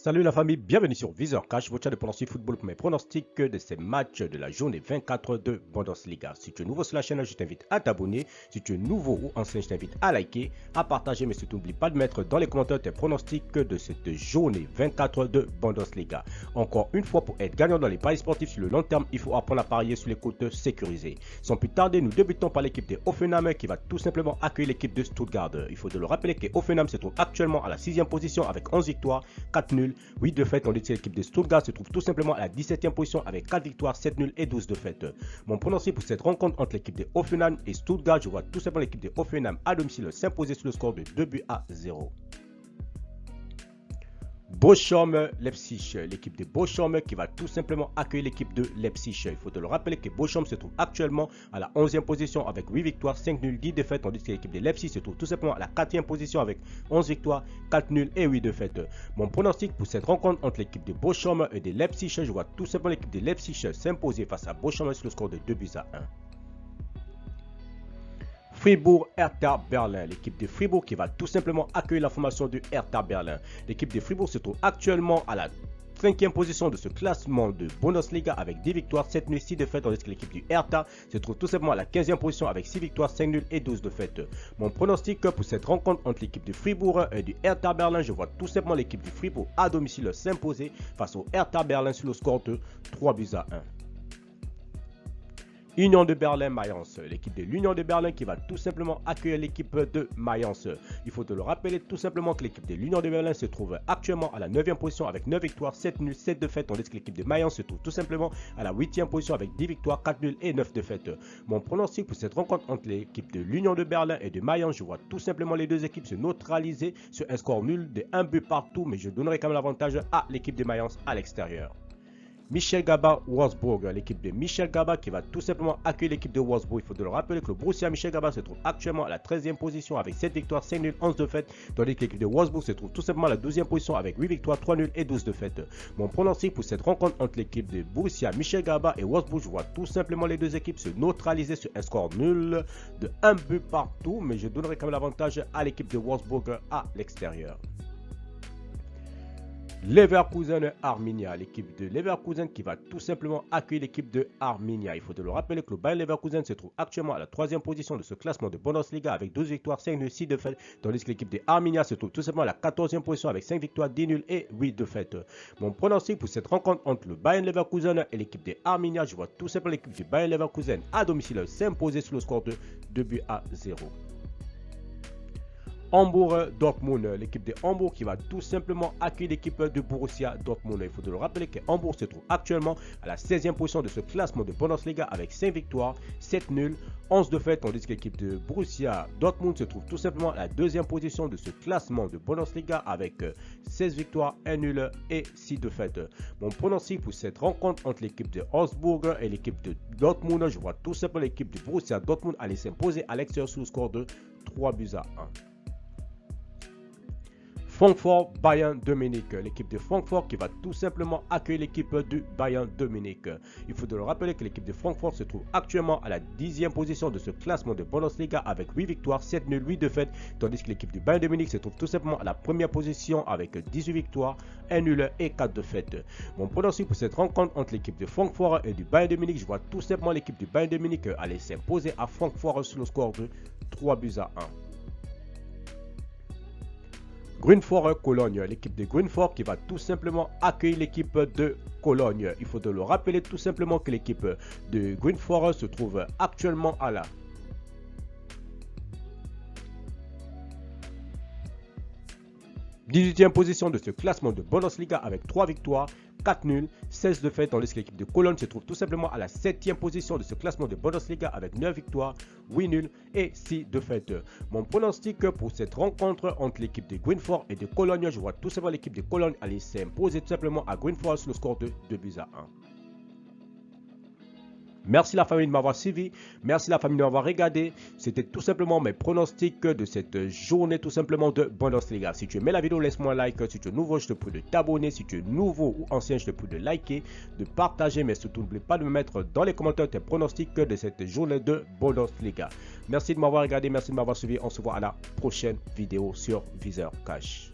Salut la famille, bienvenue sur Viseur Cash, votre chaîne de pronostic football pour mes pronostics de ces matchs de la journée 24 de Bundesliga. Si tu es nouveau sur la chaîne, je t'invite à t'abonner. Si tu es nouveau ou ancien, je t'invite à liker, à partager, mais surtout n'oublie pas de mettre dans les commentaires tes pronostics de cette journée 24 de Bundesliga. Encore une fois, pour être gagnant dans les paris sportifs sur le long terme, il faut apprendre à parier sur les cotes sécurisées. Sans plus tarder, nous débutons par l'équipe de Hoffenheim qui va tout simplement accueillir l'équipe de Stuttgart. Il faut de le rappeler que Hoffenheim se trouve actuellement à la 6e position avec 11 victoires, 4 nuls. 8 défaites, tandis que l'équipe de Stuttgart se trouve tout simplement à la 17e position avec 4 victoires, 7 nuls et 12 défaites. Mon pronostic pour cette rencontre entre l'équipe de Hoffenheim et Stuttgart, je vois tout simplement l'équipe de Hoffenheim à domicile s'imposer sur le score de 2-0. Bochum-Leipzig, l'équipe de Bochum qui va tout simplement accueillir l'équipe de Leipzig. Il faut te le rappeler que Bochum se trouve actuellement à la 11e position avec 8 victoires, 5 nuls, 10 défaites, tandis que l'équipe de Leipzig se trouve tout simplement à la 4e position avec 11 victoires, 4 nuls et 8 défaites. Mon pronostic pour cette rencontre entre l'équipe de Bochum et de Leipzig, je vois tout simplement l'équipe de Leipzig s'imposer face à Bochum sur le score de 2-1. Fribourg-Hertha Berlin, l'équipe de Fribourg qui va tout simplement accueillir la formation de Hertha Berlin. L'équipe de Fribourg se trouve actuellement à la 5e position de ce classement de Bundesliga avec 10 victoires, 7 nuls, 6 défaites, tandis que l'équipe du Hertha se trouve tout simplement à la 15e position avec 6 victoires, 5 nuls et 12 défaites. Mon pronostic pour cette rencontre entre l'équipe de Fribourg et du Hertha Berlin, je vois tout simplement l'équipe du Fribourg à domicile s'imposer face au Hertha Berlin sur le score de 3-1. Union de Berlin-Mayence, l'équipe de l'Union de Berlin qui va tout simplement accueillir l'équipe de Mayence. Il faut te le rappeler tout simplement que l'équipe de l'Union de Berlin se trouve actuellement à la 9e position avec 9 victoires, 7 nuls, 7 défaites, tandis que l'équipe de Mayence se trouve tout simplement à la 8e position avec 10 victoires, 4 nuls et 9 défaites. Mon pronostic pour cette rencontre entre l'équipe de l'Union de Berlin et de Mayence, je vois tout simplement les deux équipes se neutraliser sur un score nul de 1 but partout, mais je donnerai quand même l'avantage à l'équipe de Mayence à l'extérieur. Michel Gaba-Wolfsburg, l'équipe de Michel Gaba qui va tout simplement accueillir l'équipe de Wolfsburg. Il faut le rappeler que le Borussia Michel Gaba se trouve actuellement à la 13e position avec 7 victoires, 5 nuls, 11 défaites, tandis que l'équipe de Wolfsburg se trouve tout simplement à la 12e position avec 8 victoires, 3 nuls et 12 défaites. Mon pronostic pour cette rencontre entre l'équipe de Borussia Michel Gaba et Wolfsburg, je vois tout simplement les deux équipes se neutraliser sur un score nul de 1 but partout, mais je donnerai quand même l'avantage à l'équipe de Wolfsburg à l'extérieur. Leverkusen-Arminia, l'équipe de Leverkusen qui va tout simplement accueillir l'équipe de Arminia. Il faut te le rappeler que le Bayer Leverkusen se trouve actuellement à la 3e position de ce classement de Bundesliga avec 12 victoires, 5 nuls, 6 défaites, tandis que l'équipe de Arminia se trouve tout simplement à la 14e position avec 5 victoires, 10 nuls et 8 défaites. Mon pronostic pour cette rencontre entre le Bayer Leverkusen et l'équipe de Arminia, je vois tout simplement l'équipe du Bayer Leverkusen à domicile s'imposer sur le score de 2-0. Hambourg-Dortmund, l'équipe de Hambourg qui va tout simplement accueillir l'équipe de Borussia Dortmund. Il faut te le rappeler que Hambourg se trouve actuellement à la 16e position de ce classement de Bundesliga avec 5 victoires, 7 nuls, 11 défaites, tandis que l'équipe de Borussia Dortmund se trouve tout simplement à la 2e position de ce classement de Bundesliga avec 16 victoires, 1 nul et 6 défaites. Mon pronostic pour cette rencontre entre l'équipe de Hambourg et l'équipe de Dortmund, je vois tout simplement l'équipe de Borussia Dortmund aller s'imposer à l'extérieur sur le score de 3-1. Francfort Bayern de Munich, l'équipe de Francfort qui va tout simplement accueillir l'équipe du Bayern de Munich. Il faut le rappeler que l'équipe de Francfort se trouve actuellement à la 10e position de ce classement de Bundesliga avec 8 victoires, 7 nuls, 8 défaites, tandis que l'équipe du Bayern de Munich se trouve tout simplement à la 1re position avec 18 victoires, 1 nul et 4 défaites. Mon pronostic pour cette rencontre entre l'équipe de Francfort et du Bayern de Munich, je vois tout simplement l'équipe du Bayern de Munich aller s'imposer à Francfort sur le score de 3-1. Grünfort-Cologne, l'équipe de Grünfort qui va tout simplement accueillir l'équipe de Cologne. Il faut te le rappeler tout simplement que l'équipe de Grünfort se trouve actuellement à la 18e position de ce classement de Bundesliga avec 3 victoires, 4 nuls, 16 défaites, tandis que l'équipe de Cologne se trouve tout simplement à la 7e position de ce classement de Bundesliga avec 9 victoires, 8 nuls et 6 défaites. Mon pronostic pour cette rencontre entre l'équipe de Grünfort et de Cologne, je vois tout simplement l'équipe de Cologne aller s'imposer tout simplement à Grünfort sur le score de 2-1. Merci la famille de m'avoir suivi, merci la famille de m'avoir regardé. C'était tout simplement mes pronostics de cette journée tout simplement de Bundesliga. Si tu aimais la vidéo, laisse-moi un like. Si tu es nouveau, je te prie de t'abonner. Si tu es nouveau ou ancien, je te prie de liker, de partager. Mais surtout, n'oublie pas de me mettre dans les commentaires tes pronostics de cette journée de Bundesliga. Merci de m'avoir regardé, merci de m'avoir suivi. On se voit à la prochaine vidéo sur Viseur Cash.